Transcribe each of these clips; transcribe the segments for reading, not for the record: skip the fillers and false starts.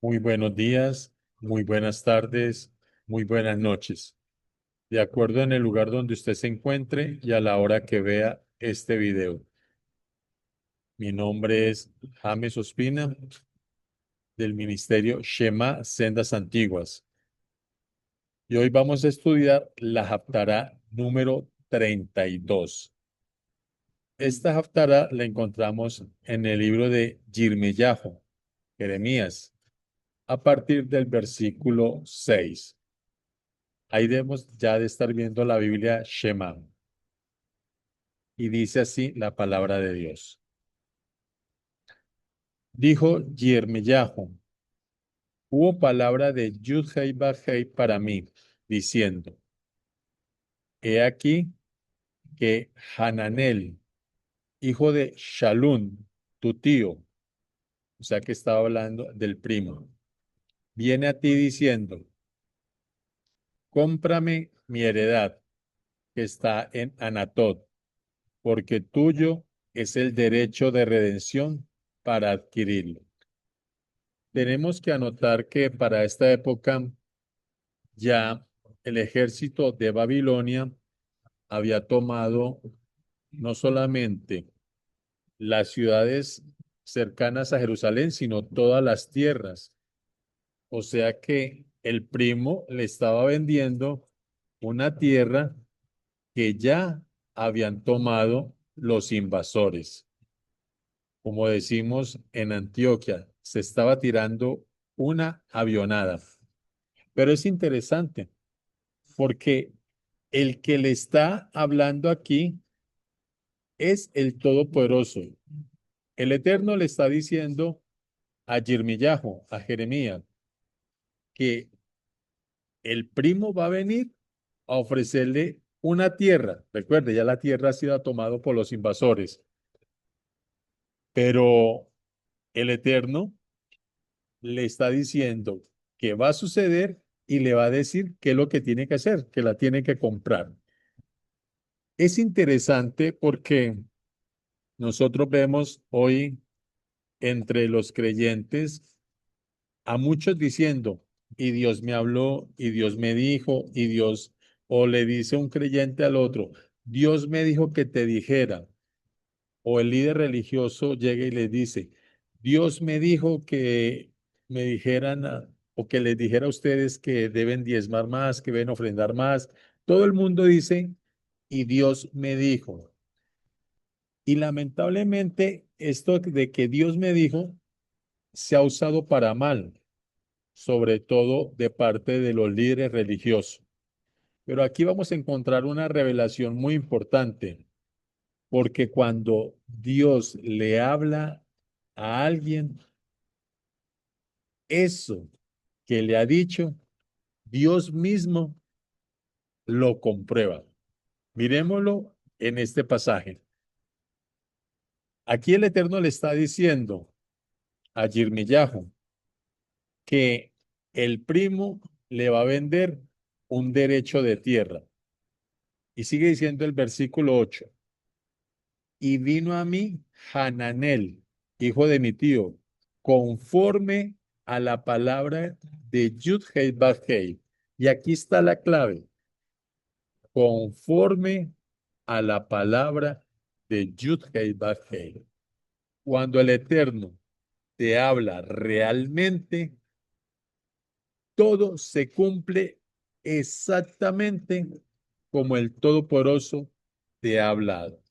Muy buenos días, muy buenas tardes, muy buenas noches. De acuerdo en el lugar donde usted se encuentre y a la hora que vea este video. Mi nombre es James Ospina del Ministerio Shema Sendas Antiguas. Y hoy vamos a estudiar la Haftará número 32. Esta Haftará la encontramos en el libro de Yirmiyahu, Jeremías, a partir del versículo 6. Ahí debemos ya de estar viendo la Biblia Shema. Y dice así la palabra de Dios. Dijo Yirmiyahu, hubo palabra de Yud-Hei Baj-Hei para mí, diciendo, he aquí que Hananel, hijo de Shalún, tu tío, o sea que estaba hablando del primo, viene a ti diciendo, cómprame mi heredad que está en Anatot, porque tuyo es el derecho de redención para adquirirlo. Tenemos que anotar que para esta época ya el ejército de Babilonia había tomado no solamente las ciudades cercanas a Jerusalén, sino todas las tierras. O sea que el primo le estaba vendiendo una tierra que ya habían tomado los invasores. Como decimos en Antioquia, se estaba tirando una avionada. Pero es interesante porque el que le está hablando aquí es el Todopoderoso. El Eterno le está diciendo a Yirmiyahu, a Jeremías, que el primo va a venir a ofrecerle una tierra. Recuerde, ya la tierra ha sido tomada por los invasores, pero el Eterno le está diciendo que va a suceder y le va a decir qué es lo que tiene que hacer, que la tiene que comprar. Es interesante porque nosotros vemos hoy entre los creyentes a muchos diciendo, y Dios me habló, y Dios me dijo, y Dios, o le dice un creyente al otro, Dios me dijo que te dijera, o el líder religioso llega y le dice, Dios me dijo que me dijeran, o que les dijera a ustedes que deben diezmar más, que deben ofrendar más. Todo el mundo dice, y Dios me dijo. Y lamentablemente, esto de que Dios me dijo se ha usado para mal, sobre todo de parte de los líderes religiosos. Pero aquí vamos a encontrar una revelación muy importante, porque cuando Dios le habla a alguien, eso que le ha dicho, Dios mismo lo comprueba. Miremoslo en este pasaje. Aquí el Eterno le está diciendo a Yirmiyahu que el primo le va a vender un derecho de tierra. Y sigue diciendo el versículo 8. Y vino a mí Hananel, hijo de mi tío, conforme a la palabra de Yud-Hei Baj-Hei. Y aquí está la clave, conforme a la palabra de Yud-Hei Baj-Hei. Cuando el Eterno te habla realmente, todo se cumple exactamente como el Todopoderoso te ha hablado.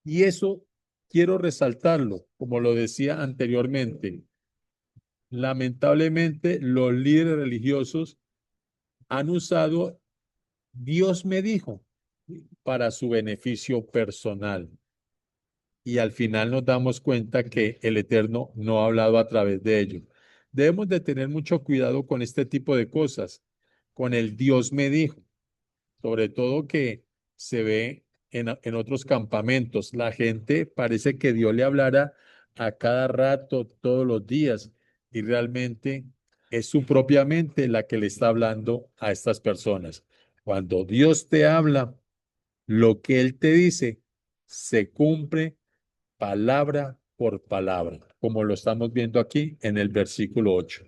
Y eso quiero resaltarlo, como lo decía anteriormente. Lamentablemente, los líderes religiosos han usado Dios me dijo para su beneficio personal. Y al final nos damos cuenta que el Eterno no ha hablado a través de ellos. Debemos de tener mucho cuidado con este tipo de cosas, con el Dios me dijo, sobre todo que se ve en otros campamentos. La gente parece que Dios le hablara a cada rato, todos los días, y realmente es su propia mente la que le está hablando a estas personas. Cuando Dios te habla, lo que Él te dice se cumple palabra por palabra, como lo estamos viendo aquí en el versículo 8.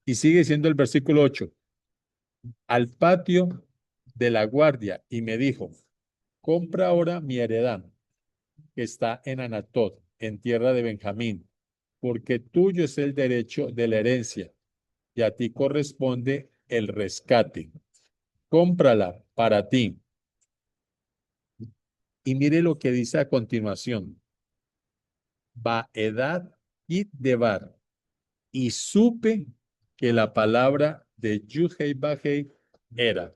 Y sigue siendo el versículo 8. Al patio de la guardia y me dijo, compra ahora mi heredad que está en Anatot, en tierra de Benjamín, porque tuyo es el derecho de la herencia y a ti corresponde el rescate. Cómprala para ti. Y mire lo que dice a continuación. Baedad y Debar. Y supe que la palabra de Yuhei Bajei era.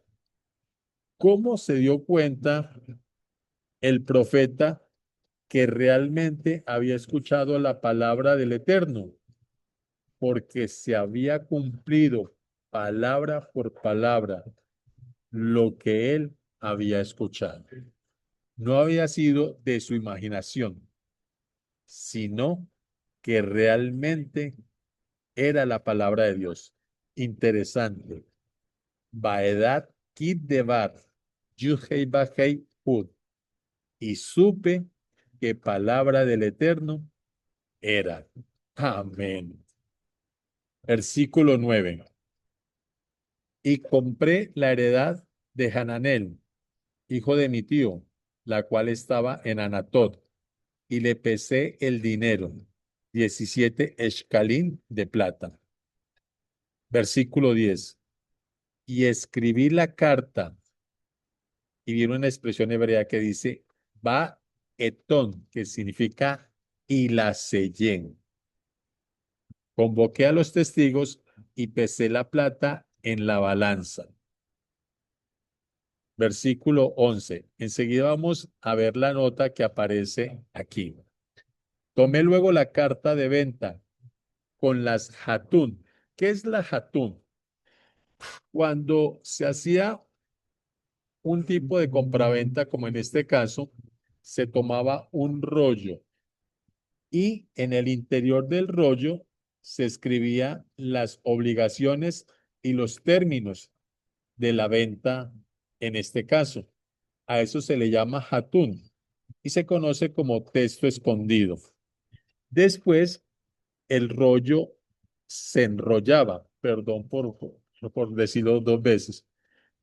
¿Cómo se dio cuenta el profeta que realmente había escuchado la palabra del Eterno? Porque se había cumplido palabra por palabra lo que él había escuchado. No había sido de su imaginación, sino que realmente era la palabra de Dios. Interesante. Baedat Kid Debar, Yuhei Bajei Hud. Y supe que palabra del Eterno era. Amén. Versículo 9. Y compré la heredad de Hananel, hijo de mi tío, la cual estaba en Anatot, y le pesé el dinero, 17 escalín de plata. Versículo 10. Y escribí la carta, y viene una expresión hebrea que dice, va etón, que significa y la sellé. Convoqué a los testigos y pesé la plata en la balanza. Versículo 11. Enseguida vamos a ver la nota que aparece aquí. Tomé luego la carta de venta con las hatún. ¿Qué es la hatún? Cuando se hacía un tipo de compraventa, como en este caso, se tomaba un rollo y en el interior del rollo se escribía las obligaciones y los términos de la venta en este caso. A eso se le llama hatún y se conoce como texto escondido. Después, el rollo se enrollaba, perdón por decirlo dos veces.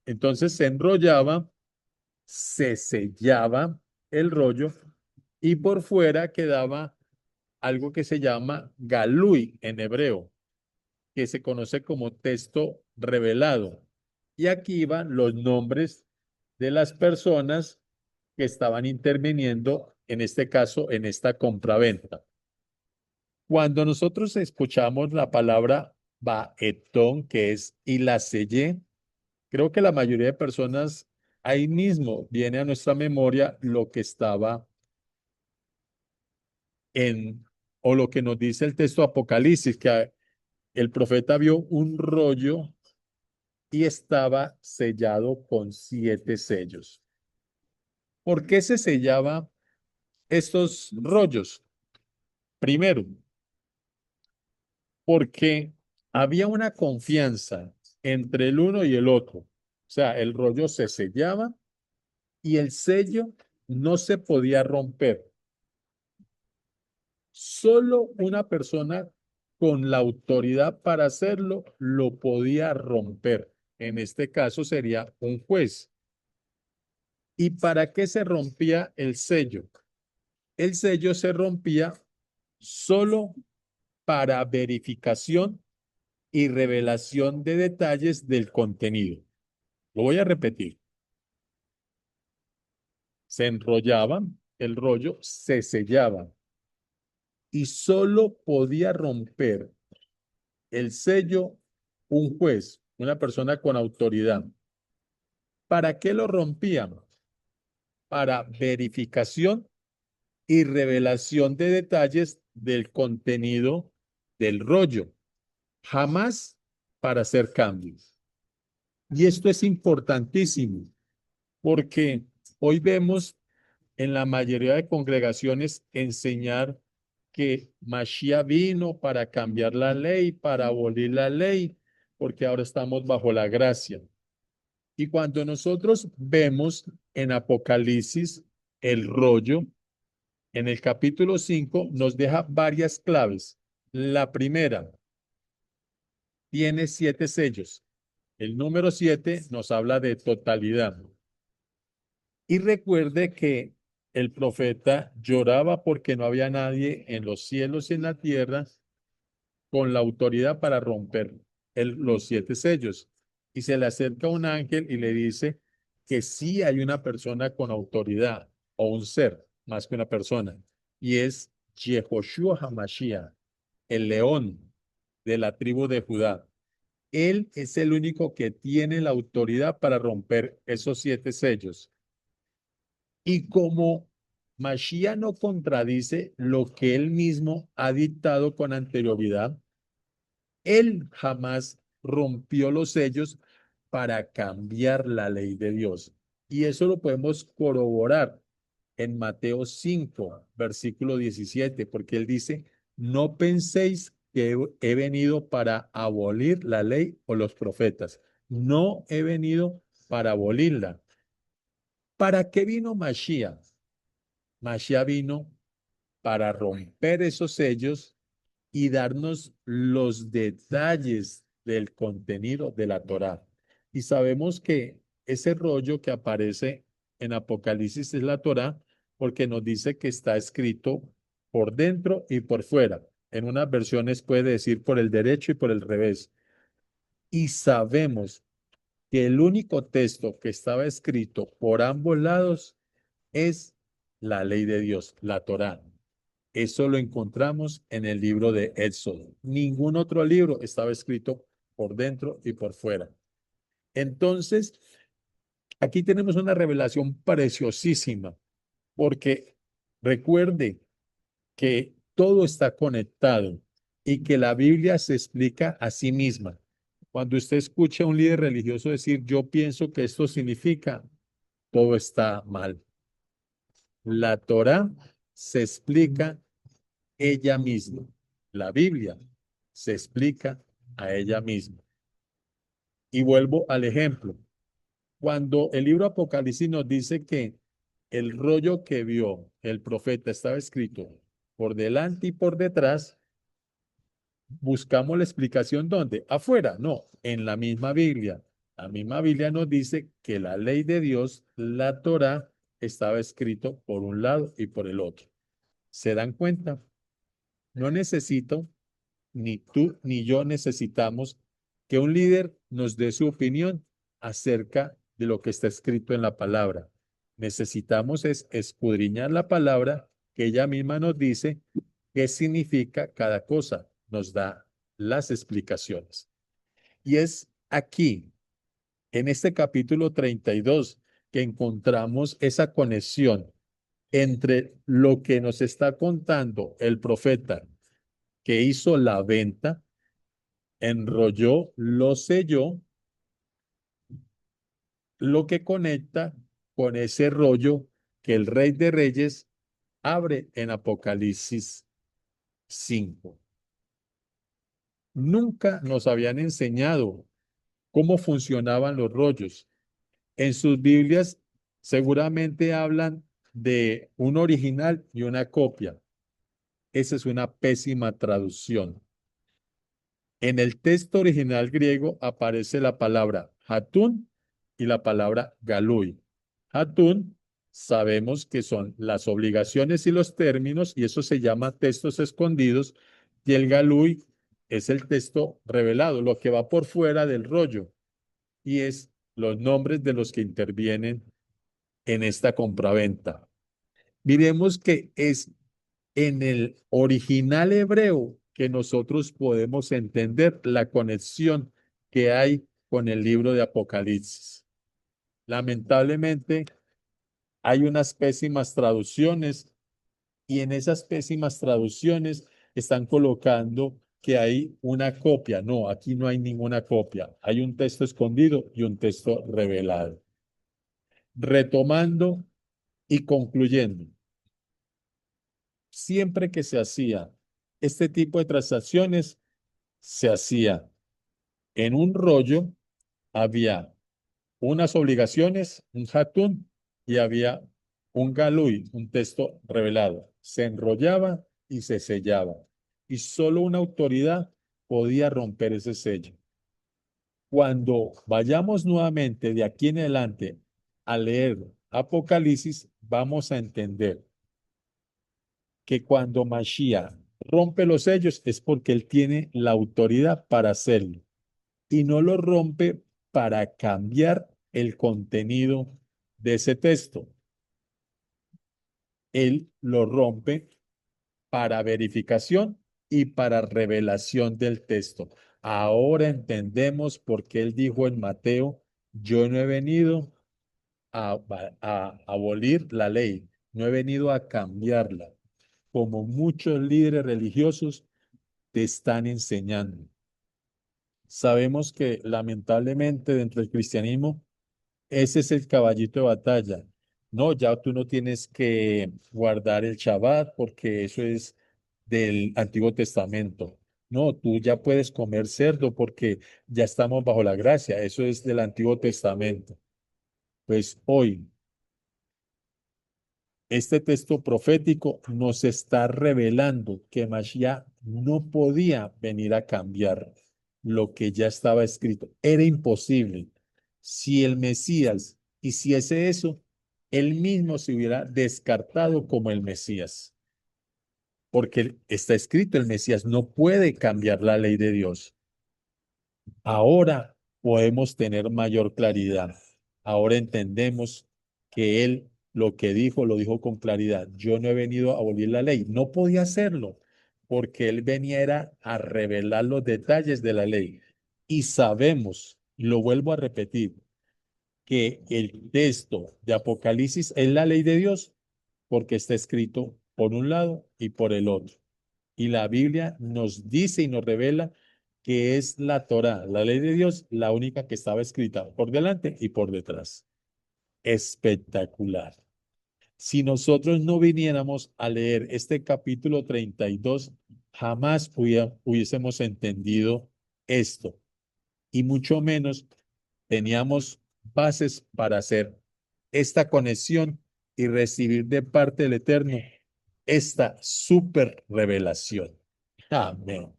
Entonces se enrollaba, se sellaba el rollo y por fuera quedaba algo que se llama galui en hebreo, que se conoce como texto revelado. Y aquí van los nombres de las personas que estaban interviniendo, en este caso, en esta compraventa. Cuando nosotros escuchamos la palabra baetón, que es y la sellé, creo que la mayoría de personas ahí mismo viene a nuestra memoria lo que estaba en, o lo que nos dice el texto Apocalipsis, que el profeta vio un rollo y estaba sellado con 7 sellos. ¿Por qué se sellaba estos rollos? Primero, porque había una confianza entre el uno y el otro. O sea, el rollo se sellaba y el sello no se podía romper. Solo una persona con la autoridad para hacerlo lo podía romper. En este caso sería un juez. ¿Y para qué se rompía el sello? El sello se rompía solo para verificación y revelación de detalles del contenido. Lo voy a repetir. Se enrollaban el rollo, se sellaba y solo podía romper el sello un juez, una persona con autoridad. ¿Para qué lo rompían? Para verificación y revelación de detalles del contenido del rollo, jamás para hacer cambios. Y esto es importantísimo porque hoy vemos en la mayoría de congregaciones enseñar que Mashiach vino para cambiar la ley, para abolir la ley, porque ahora estamos bajo la gracia. Y cuando nosotros vemos en Apocalipsis el rollo, En el capítulo 5 nos deja varias claves. La primera, tiene 7 sellos. El número 7 nos habla de totalidad. Y recuerde que el profeta lloraba porque no había nadie en los cielos y en la tierra con la autoridad para romper los 7 sellos. Y se le acerca un ángel y le dice que sí hay una persona con autoridad o un ser más que una persona. Y es Yehoshua HaMashiach, el león de la tribu de Judá. Él es el único que tiene la autoridad para romper esos 7 sellos. Y como Mashiach no contradice lo que él mismo ha dictado con anterioridad, él jamás rompió los sellos para cambiar la ley de Dios. Y eso lo podemos corroborar en Mateo 5, versículo 17, porque él dice, no penséis que he venido para abolir la ley o los profetas. No he venido para abolirla. ¿Para qué vino Mashiach? Mashiach vino para romper esos sellos y darnos los detalles del contenido de la Torá. Y sabemos que ese rollo que aparece en Apocalipsis es la Torá porque nos dice que está escrito por dentro y por fuera. En unas versiones puede decir por el derecho y por el revés. Y sabemos que el único texto que estaba escrito por ambos lados es la ley de Dios, la Torá. Eso lo encontramos en el libro de Éxodo. Ningún otro libro estaba escrito por dentro y por fuera. Entonces, aquí tenemos una revelación preciosísima, porque recuerde que todo está conectado y que la Biblia se explica a sí misma. Cuando usted escucha a un líder religioso decir, yo pienso que esto significa, todo está mal. La Torá se explica ella misma. La Biblia se explica a ella misma. Y vuelvo al ejemplo. Cuando el libro Apocalipsis nos dice que el rollo que vio el profeta estaba escrito por delante y por detrás, buscamos la explicación ¿dónde? Afuera, no, en la misma Biblia. La misma Biblia nos dice que la ley de Dios, la Torá, estaba escrito por un lado y por el otro. ¿Se dan cuenta? No necesito ni tú ni yo necesitamos que un líder nos dé su opinión acerca de lo que está escrito en la palabra. Necesitamos es escudriñar la palabra que ella misma nos dice qué significa cada cosa, nos da las explicaciones. Y es aquí, en este capítulo 32, que encontramos esa conexión entre lo que nos está contando el profeta que hizo la venta, enrolló, lo selló, lo que conecta con ese rollo que el Rey de Reyes abre en Apocalipsis 5. Nunca nos habían enseñado cómo funcionaban los rollos. En sus Biblias seguramente hablan de un original y una copia. Esa es una pésima traducción. En el texto original griego aparece la palabra hatun y la palabra galui. Hatun sabemos que son las obligaciones y los términos, y eso se llama textos escondidos, y el galui es el texto revelado, lo que va por fuera del rollo, y es los nombres de los que intervienen en esta compraventa. Miremos que es en el original hebreo que nosotros podemos entender la conexión que hay con el libro de Apocalipsis. Lamentablemente, hay unas pésimas traducciones y en esas pésimas traducciones están colocando que hay una copia. No, aquí no hay ninguna copia. Hay un texto escondido y un texto revelado. Retomando y concluyendo, siempre que se hacía este tipo de transacciones, se hacía en un rollo, había unas obligaciones, un hatun, y había un galui, un texto revelado, se enrollaba y se sellaba. Y solo una autoridad podía romper ese sello. Cuando vayamos nuevamente de aquí en adelante a leer Apocalipsis, vamos a entender que cuando Mashiach rompe los sellos es porque él tiene la autoridad para hacerlo y no lo rompe para cambiar el contenido de ese texto. Él lo rompe para verificación y para revelación del texto. Ahora entendemos por qué él dijo en Mateo, yo no he venido a abolir la ley, no he venido a cambiarla, como muchos líderes religiosos te están enseñando. Sabemos que lamentablemente dentro del cristianismo, ese es el caballito de batalla. No, ya tú no tienes que guardar el Shabbat porque eso es del Antiguo Testamento. No, tú ya puedes comer cerdo porque ya estamos bajo la gracia. Eso es del Antiguo Testamento. Pues hoy, este texto profético nos está revelando que Mashiach no podía venir a cambiar lo que ya estaba escrito. Era imposible. Si el Mesías hiciese eso, él mismo se hubiera descartado como el Mesías, porque está escrito, el Mesías no puede cambiar la ley de Dios. Ahora podemos tener mayor claridad. Ahora entendemos que él lo que dijo, lo dijo con claridad. Yo no he venido a abolir la ley. No podía hacerlo porque él venía era a revelar los detalles de la ley. Y sabemos, y lo vuelvo a repetir, que el texto de Apocalipsis es la ley de Dios porque está escrito por un lado y por el otro. Y la Biblia nos dice y nos revela que es la Torá, la ley de Dios, la única que estaba escrita por delante y por detrás. Espectacular. Si nosotros no viniéramos a leer este capítulo 32, jamás hubiésemos entendido esto. Y mucho menos teníamos bases para hacer esta conexión y recibir de parte del Eterno esta super revelación. Amén.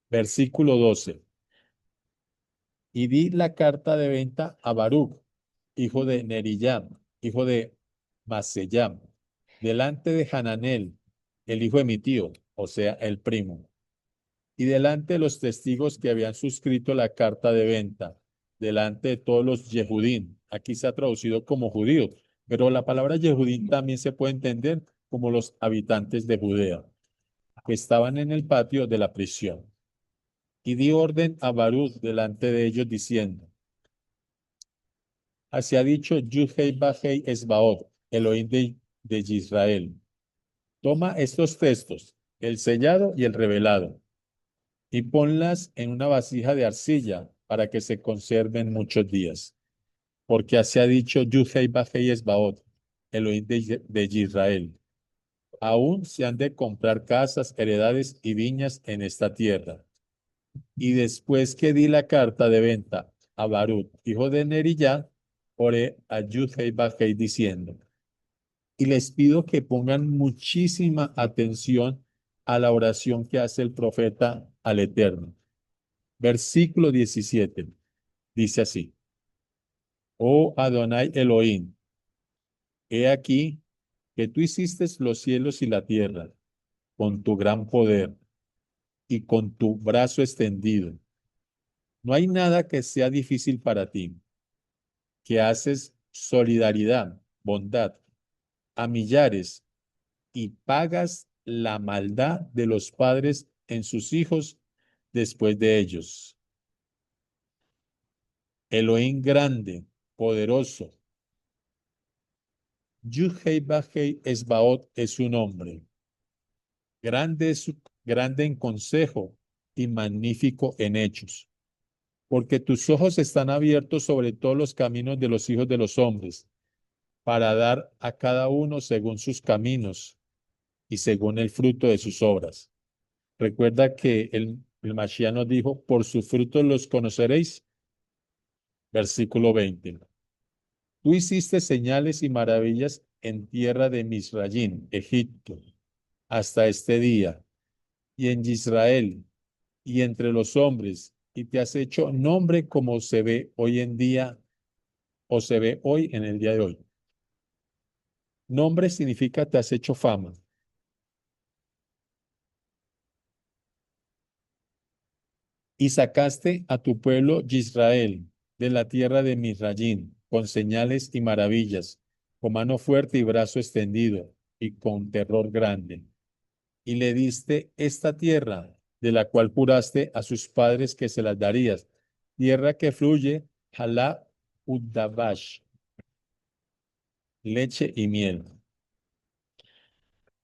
Versículo 12. Y di la carta de venta a Baruch, hijo de Neriyam, hijo de Maseyam, delante de Hananel, el hijo de mi tío, o sea, el primo, y delante de los testigos que habían suscrito la carta de venta, delante de todos los Yehudín. Aquí se ha traducido como judíos, pero la palabra Yehudín también se puede entender como los habitantes de Judea, que estaban en el patio de la prisión. Y di orden a Baruch delante de ellos diciendo, así ha dicho Yud-Hei Bajei Esbaot, Elohim de Israel. Toma estos textos, el sellado y el revelado, y ponlas en una vasija de arcilla para que se conserven muchos días. Porque así ha dicho Yud-Hei Bajei Esbaot, Elohim de Israel. Aún se han de comprar casas, heredades y viñas en esta tierra. Y después que di la carta de venta a Baruch, hijo de Neriyá, oré a Yud-Hei Bajei diciendo, y les pido que pongan muchísima atención a la oración que hace el profeta al Eterno. Versículo 17. Dice así, oh Adonai Elohim, he aquí que tú hiciste los cielos y la tierra con tu gran poder y con tu brazo extendido. No hay nada que sea difícil para ti, que haces solidaridad, bondad a millares y pagas la maldad de los padres en sus hijos después de ellos. Elohim grande, poderoso. Yud-Hei Bajei Esbaot es su nombre. Grande en consejo y magnífico en hechos. Porque tus ojos están abiertos sobre todos los caminos de los hijos de los hombres, para dar a cada uno según sus caminos y según el fruto de sus obras. Recuerda que el Mashiach nos dijo, por sus frutos los conoceréis. Versículo 20. Tú hiciste señales y maravillas en tierra de Misrayim, Egipto, hasta este día, y en Israel, y entre los hombres, y te has hecho nombre como se ve hoy en día, o se ve hoy en el día de hoy. Nombre significa te has hecho fama. Y sacaste a tu pueblo Israel de la tierra de Misrayim, con señales y maravillas, con mano fuerte y brazo extendido, y con terror grande. Y le diste esta tierra, de la cual juraste a sus padres que se las darías, tierra que fluye Jalá Uddabash, leche y miel.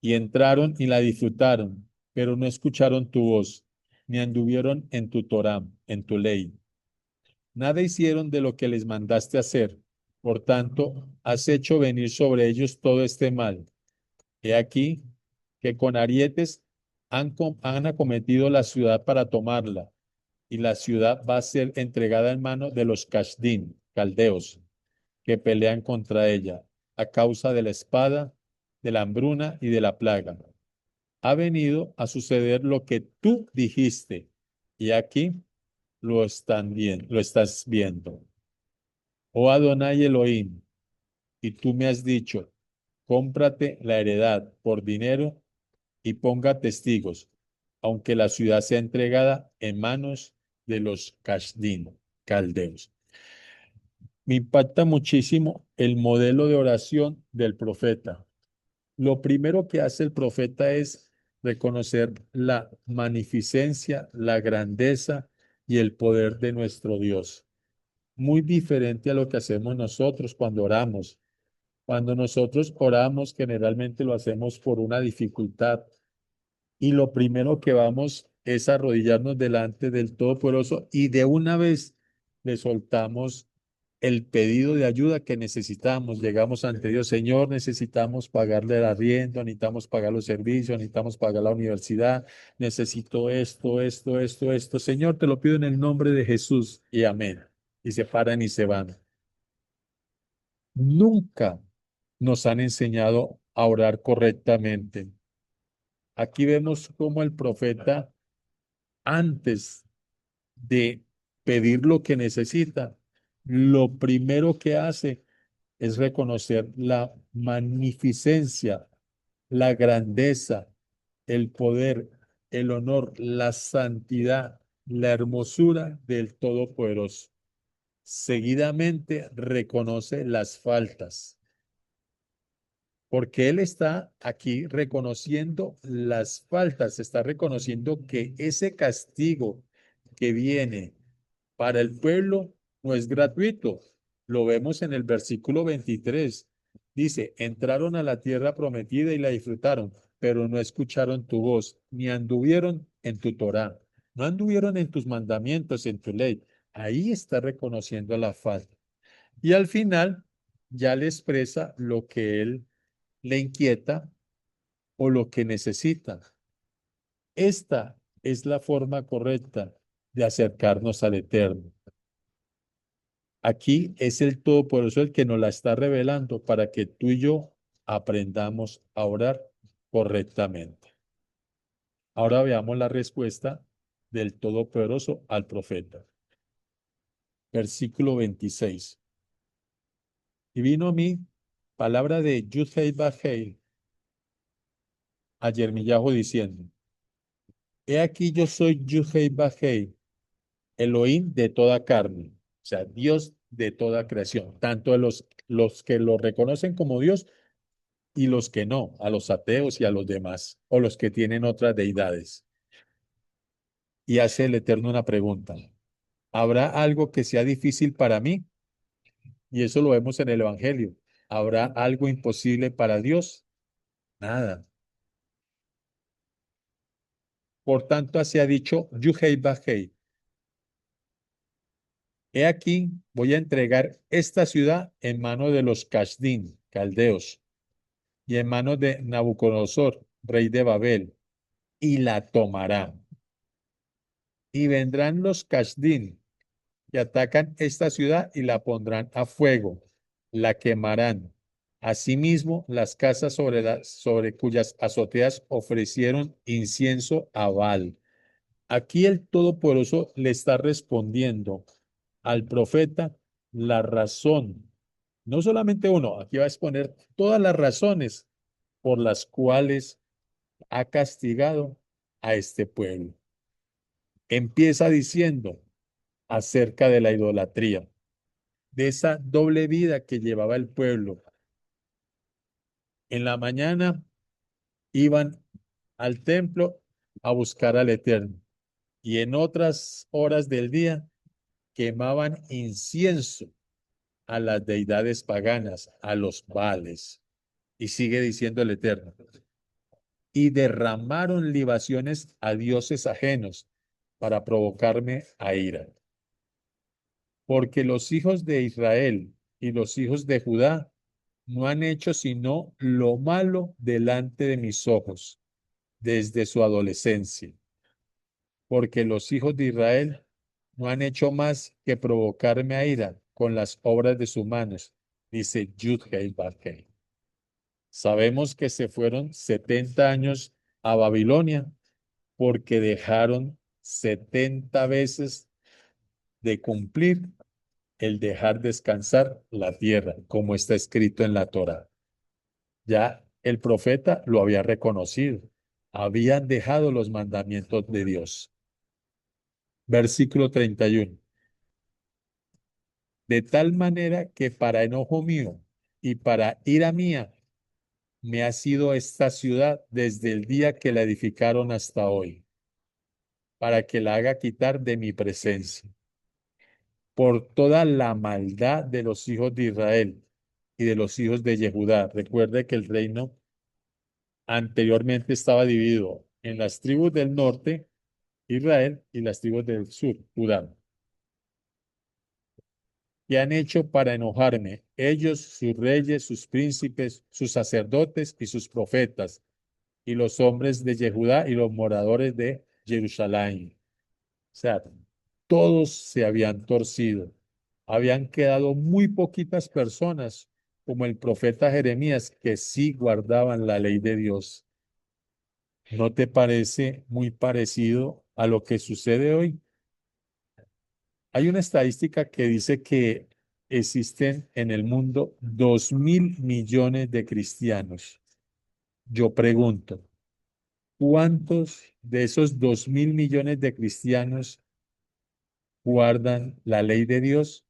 Y entraron y la disfrutaron, pero no escucharon tu voz, ni anduvieron en tu Torá, en tu ley. Nada hicieron de lo que les mandaste hacer. Por tanto, has hecho venir sobre ellos todo este mal. He aquí que con arietes han acometido la ciudad para tomarla, y la ciudad va a ser entregada en manos de los Casdín, caldeos, que pelean contra ella, a causa de la espada, de la hambruna y de la plaga. Ha venido a suceder lo que tú dijiste, y aquí lo estás viendo. Oh Adonai Elohim, y tú me has dicho, cómprate la heredad por dinero y ponga testigos, aunque la ciudad sea entregada en manos de los Casdín, caldeos. Me impacta muchísimo el modelo de oración del profeta. Lo primero que hace el profeta es reconocer la magnificencia, la grandeza y el poder de nuestro Dios. Muy diferente a lo que hacemos nosotros cuando oramos. Cuando nosotros oramos, generalmente lo hacemos por una dificultad y lo primero que vamos es arrodillarnos delante del Todopoderoso y de una vez le soltamos el pedido de ayuda que necesitamos. Llegamos ante Dios, Señor, necesitamos pagarle el arriendo, necesitamos pagar los servicios, necesitamos pagar la universidad, necesito esto. Señor, te lo pido en el nombre de Jesús y amén. Y se paran y se van. Nunca nos han enseñado a orar correctamente. Aquí vemos cómo el profeta, antes de pedir lo que necesita, lo primero que hace es reconocer la magnificencia, la grandeza, el poder, el honor, la santidad, la hermosura del Todopoderoso. Seguidamente reconoce las faltas, porque él está aquí reconociendo las faltas, está reconociendo que ese castigo que viene para el pueblo no es gratuito. Lo vemos en el versículo 23. Dice, entraron a la tierra prometida y la disfrutaron, pero no escucharon tu voz, ni anduvieron en tu Torá, no anduvieron en tus mandamientos, en tu ley. Ahí está reconociendo la falta. Y al final ya le expresa lo que él le inquieta o lo que necesita. Esta es la forma correcta de acercarnos al Eterno. Aquí es el Todopoderoso el que nos la está revelando para que tú y yo aprendamos a orar correctamente. Ahora veamos la respuesta del Todopoderoso al profeta. Versículo 26. Y vino a mí palabra de Yud-Hei Vah-Hei a Yermillajo diciendo, he aquí yo soy Yud-Hei Vah-Hei, Elohim de toda carne, o sea, Dios de toda creación, tanto de los que lo reconocen como Dios y los que no, a los ateos y a los demás, o los que tienen otras deidades. Y hace el Eterno una pregunta, ¿habrá algo que sea difícil para mí? Y eso lo vemos en el Evangelio. ¿Habrá algo imposible para Dios? Nada. Por tanto, así ha dicho Yuhei Bajei. He aquí, voy a entregar esta ciudad en manos de los Casdín, caldeos, y en manos de Nabucodonosor, rey de Babel, y la tomará. Y vendrán los Casdín, y atacan esta ciudad y la pondrán a fuego, la quemarán. Asimismo, las casas sobre cuyas azoteas ofrecieron incienso a Baal. Aquí el Todopoderoso le está respondiendo al profeta la razón. No solamente uno, aquí va a exponer todas las razones por las cuales ha castigado a este pueblo. Empieza diciendo acerca de la idolatría, de esa doble vida que llevaba el pueblo. En la mañana iban al templo a buscar al Eterno y en otras horas del día quemaban incienso a las deidades paganas, a los Baales. Y sigue diciendo el Eterno, y derramaron libaciones a dioses ajenos para provocarme a ira. Porque los hijos de Israel y los hijos de Judá no han hecho sino lo malo delante de mis ojos desde su adolescencia. Porque los hijos de Israel no han hecho más que provocarme a ira con las obras de sus manos, dice Yud-Hei Bab-Hei. Sabemos que se fueron 70 años a Babilonia porque dejaron 70 veces de cumplir el dejar descansar la tierra, como está escrito en la Torá. Ya el profeta lo había reconocido. Habían dejado los mandamientos de Dios. Versículo 31. De tal manera que para enojo mío y para ira mía me ha sido esta ciudad desde el día que la edificaron hasta hoy, para que la haga quitar de mi presencia, por toda la maldad de los hijos de Israel y de los hijos de Yehudá. Recuerde que el reino anteriormente estaba dividido en las tribus del norte, Israel, y las tribus del sur, Judá. ¿Qué han hecho para enojarme? Ellos, sus reyes, sus príncipes, sus sacerdotes y sus profetas, y los hombres de Yehudá y los moradores de Jerusalén. O sea, todos se habían torcido. Habían quedado muy poquitas personas, como el profeta Jeremías, que sí guardaban la ley de Dios. ¿No te parece muy parecido a lo que sucede hoy? Hay una estadística que dice que existen en el mundo 2.000 millones de cristianos. Yo pregunto, ¿cuántos de esos 2.000 millones de cristianos guardan la ley de Dios,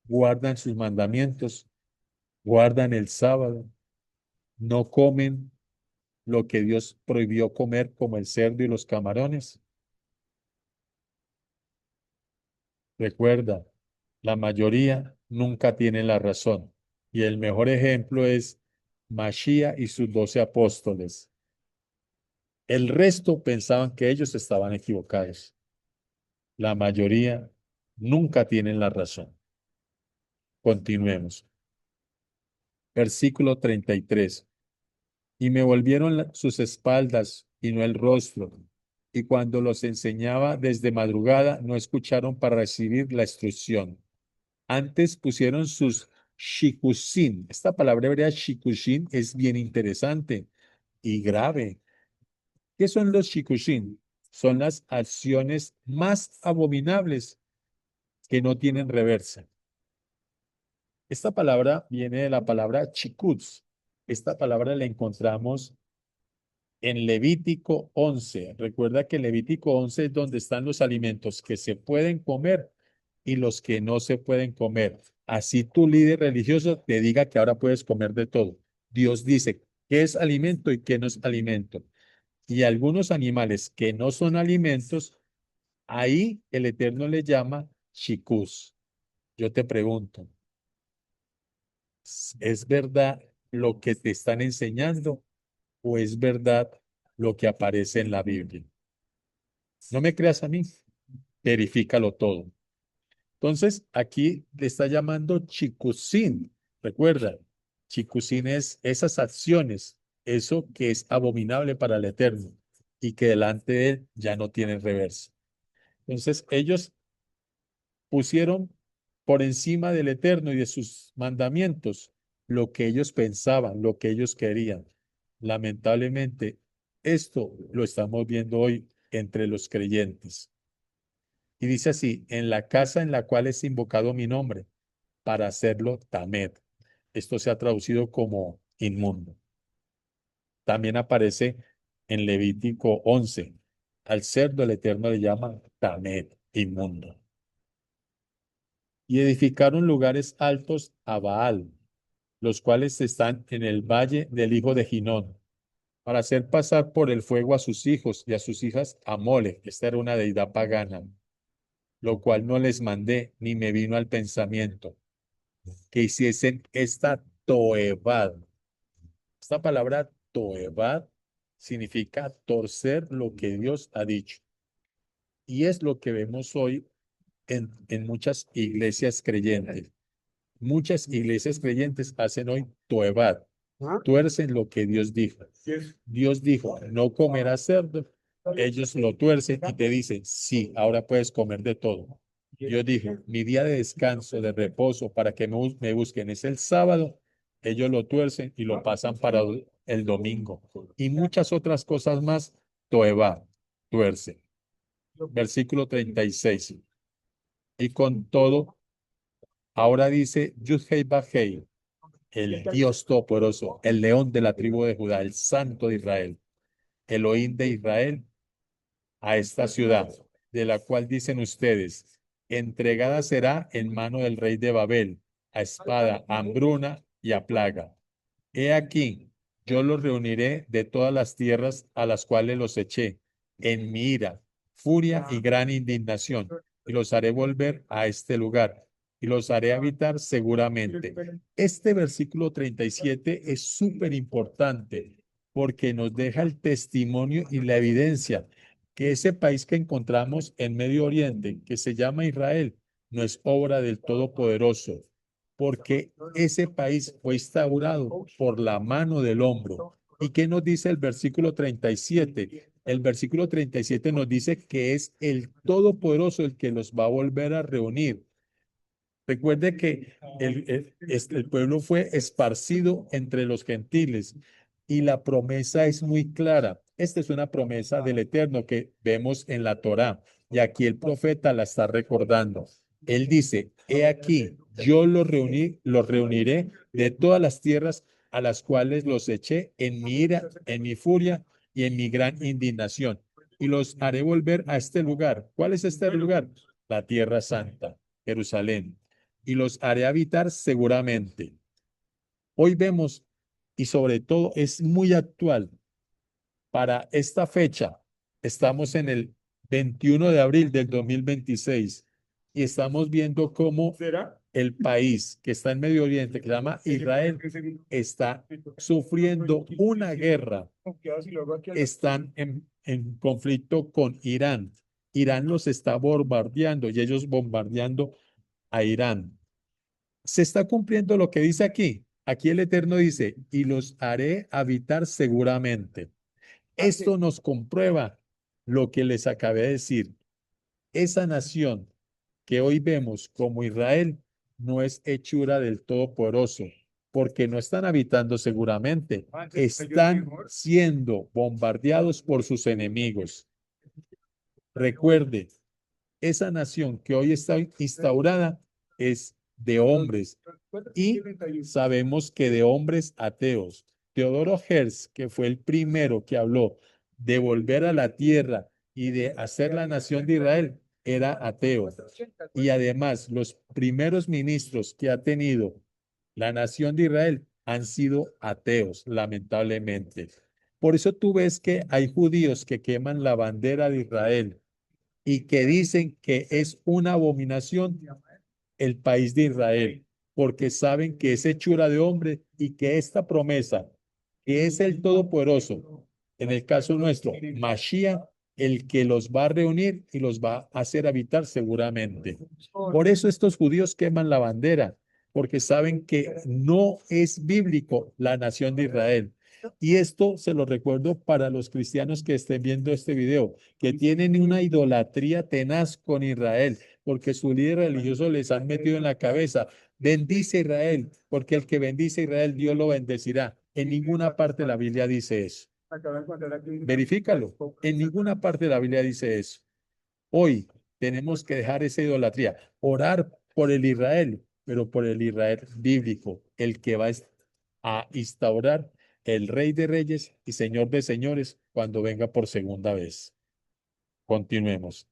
guardan sus mandamientos, guardan el sábado, no comen lo que Dios prohibió comer como el cerdo y los camarones? Recuerda, la mayoría nunca tiene la razón. Y el mejor ejemplo es Mashiach y sus 12 apóstoles. El resto pensaban que ellos estaban equivocados. La mayoría nunca tienen la razón. Continuemos. Versículo 33. Y me volvieron sus espaldas y no el rostro. Y cuando los enseñaba desde madrugada, no escucharon para recibir la instrucción. Antes pusieron sus shikusin. Esta palabra hebrea shikusin es bien interesante y grave. ¿Qué son los shikusin? Son las acciones más abominables que no tienen reversa. Esta palabra viene de la palabra chikutz. Esta palabra la encontramos en Levítico 11. Recuerda que Levítico 11 es donde están los alimentos que se pueden comer y los que no se pueden comer. Así tu líder religioso te diga que ahora puedes comer de todo. Dios dice qué es alimento y qué no es alimento. Y algunos animales que no son alimentos, ahí el Eterno le llama chicús. Yo te pregunto, ¿es verdad lo que te están enseñando o es verdad lo que aparece en la Biblia? No me creas a mí, verifícalo todo. Entonces, aquí le está llamando chicucín. Recuerda, chicucín es esas acciones, eso que es abominable para el Eterno y que delante de él ya no tiene reversa. Entonces, ellos pusieron por encima del Eterno y de sus mandamientos, lo que ellos pensaban, lo que ellos querían. Lamentablemente, esto lo estamos viendo hoy entre los creyentes. Y dice así, en la casa en la cual es invocado mi nombre, para hacerlo tamed. Esto se ha traducido como inmundo. También aparece en Levítico 11. Al cerdo el Eterno le llama tamed, inmundo. Y edificaron lugares altos a Baal, los cuales están en el valle del hijo de Ginón, para hacer pasar por el fuego a sus hijos y a sus hijas a Mole. Esta era una deidad pagana, lo cual no les mandé ni me vino al pensamiento que hiciesen esta toebad. Esta palabra toebad significa torcer lo que Dios ha dicho. Y es lo que vemos hoy en muchas iglesias creyentes. Muchas iglesias creyentes hacen hoy toebad, tuercen lo que Dios dijo. Dios dijo, no comerás cerdo. Ellos lo tuercen y te dicen, sí, ahora puedes comer de todo. Dios dijo, mi día de descanso, de reposo, para que me busquen es el sábado. Ellos lo tuercen y lo pasan para el domingo. Y muchas otras cosas más, toeba, tuerce. Versículo 36. Y con todo, ahora dice, Yud-Hei Baj-Hei, el Dios Todopoderoso, el león de la tribu de Judá, el Santo de Israel, Elohim de Israel, a esta ciudad, de la cual dicen ustedes, entregada será en mano del rey de Babel, a espada, a hambruna y a plaga. He aquí, yo los reuniré de todas las tierras a las cuales los eché, en mi ira, furia y gran indignación, y los haré volver a este lugar, y los haré habitar seguramente. Este versículo 37 es súper importante porque nos deja el testimonio y la evidencia que ese país que encontramos en Medio Oriente, que se llama Israel, no es obra del Todopoderoso, porque ese país fue instaurado por la mano del hombre. ¿Y qué nos dice el versículo 37? El versículo 37 nos dice que es el Todopoderoso el que los va a volver a reunir. Recuerde que el pueblo fue esparcido entre los gentiles y la promesa es muy clara. Esta es una promesa del Eterno que vemos en la Torá y aquí el profeta la está recordando. Él dice, he aquí, yo los reuniré de todas las tierras a las cuales los eché en mi ira, en mi furia y en mi gran indignación, y los haré volver a este lugar. ¿Cuál es este lugar? La tierra santa, Jerusalén, y los haré habitar seguramente. Hoy vemos, y sobre todo es muy actual, para esta fecha, estamos en el 21 de abril del 2026 y estamos viendo cómo el país que está en Medio Oriente, que se llama Israel, está sufriendo una guerra. Están en conflicto con Irán. Irán los está bombardeando y ellos bombardeando a Irán. Se está cumpliendo lo que dice aquí. Aquí el Eterno dice, y los haré habitar seguramente. Esto nos comprueba lo que les acabé de decir. Esa nación que hoy vemos como Israel no es hechura del Todopoderoso, porque no están habitando seguramente, están siendo bombardeados por sus enemigos. Recuerde, esa nación que hoy está instaurada es de hombres y sabemos que de hombres ateos. Teodoro Herz, que fue el primero que habló de volver a la tierra y de hacer la nación de Israel, era ateo. Y además, los primeros ministros que ha tenido la nación de Israel han sido ateos, lamentablemente. Por eso tú ves que hay judíos que queman la bandera de Israel y que dicen que es una abominación el país de Israel, porque saben que es hechura de hombre y que esta promesa, que es el Todopoderoso, en el caso nuestro, Mashiach, el que los va a reunir y los va a hacer habitar seguramente. Por eso estos judíos queman la bandera, porque saben que no es bíblico la nación de Israel. Y esto se lo recuerdo para los cristianos que estén viendo este video, que tienen una idolatría tenaz con Israel, porque su líder religioso les han metido en la cabeza, bendice a Israel, porque el que bendice a Israel, Dios lo bendecirá. En ninguna parte de la Biblia dice eso. Verifícalo. En ninguna parte de la Biblia dice eso. Hoy tenemos que dejar esa idolatría, orar por el Israel, pero por el Israel bíblico, el que va a instaurar el Rey de Reyes y Señor de Señores cuando venga por segunda vez. Continuemos.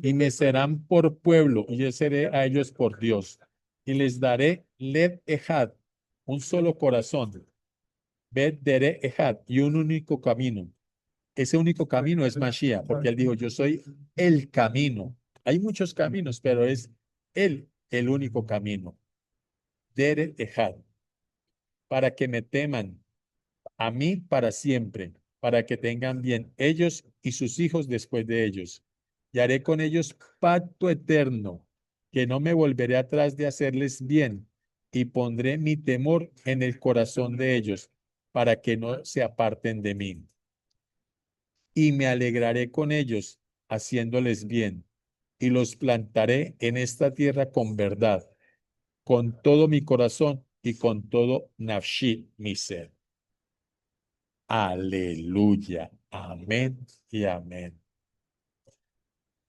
Y me serán por pueblo, y yo seré a ellos por Dios. Y les daré Led Ejad, un solo corazón, Bet Dere Ejad, y un único camino. Ese único camino es Mashiach, porque él dijo, yo soy el camino. Hay muchos caminos, pero es él el único camino. Dere Ejad, para que me teman a mí para siempre, para que tengan bien ellos y sus hijos después de ellos. Y haré con ellos pacto eterno, que no me volveré atrás de hacerles bien, y pondré mi temor en el corazón de ellos, para que no se aparten de mí. Y me alegraré con ellos, haciéndoles bien, y los plantaré en esta tierra con verdad, con todo mi corazón y con todo nafshi, mi ser. Aleluya. Amén y amén.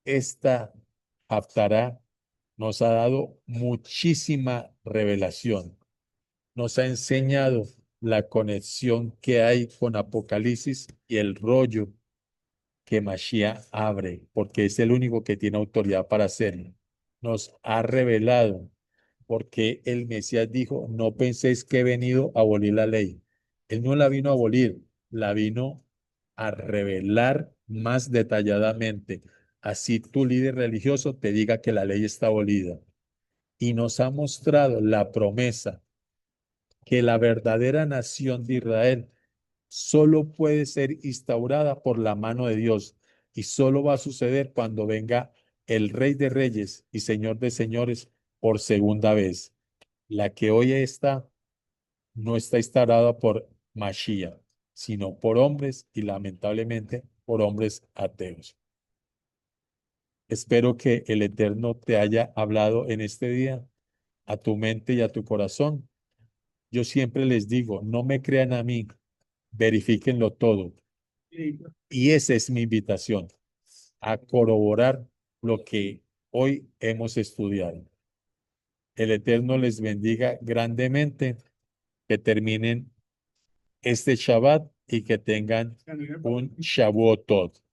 Esta Haftará nos ha dado muchísima revelación. Nos ha enseñado la conexión que hay con Apocalipsis y el rollo que Mashiach abre, porque es el único que tiene autoridad para hacerlo. Nos ha revelado, porque el Mesías dijo, no penséis que he venido a abolir la ley. Él no la vino a abolir, la vino a revelar más detalladamente. Así tu líder religioso te diga que la ley está abolida. Y nos ha mostrado la promesa que la verdadera nación de Israel solo puede ser instaurada por la mano de Dios y solo va a suceder cuando venga el Rey de Reyes y Señor de Señores por segunda vez. La que hoy está no está instaurada por Mashiach, sino por hombres y lamentablemente por hombres ateos. Espero que el Eterno te haya hablado en este día a tu mente y a tu corazón. Yo siempre les digo, no me crean a mí, verifíquenlo todo. Y esa es mi invitación, a corroborar lo que hoy hemos estudiado. El Eterno les bendiga grandemente, que terminen este Shabbat y que tengan un Shavuot.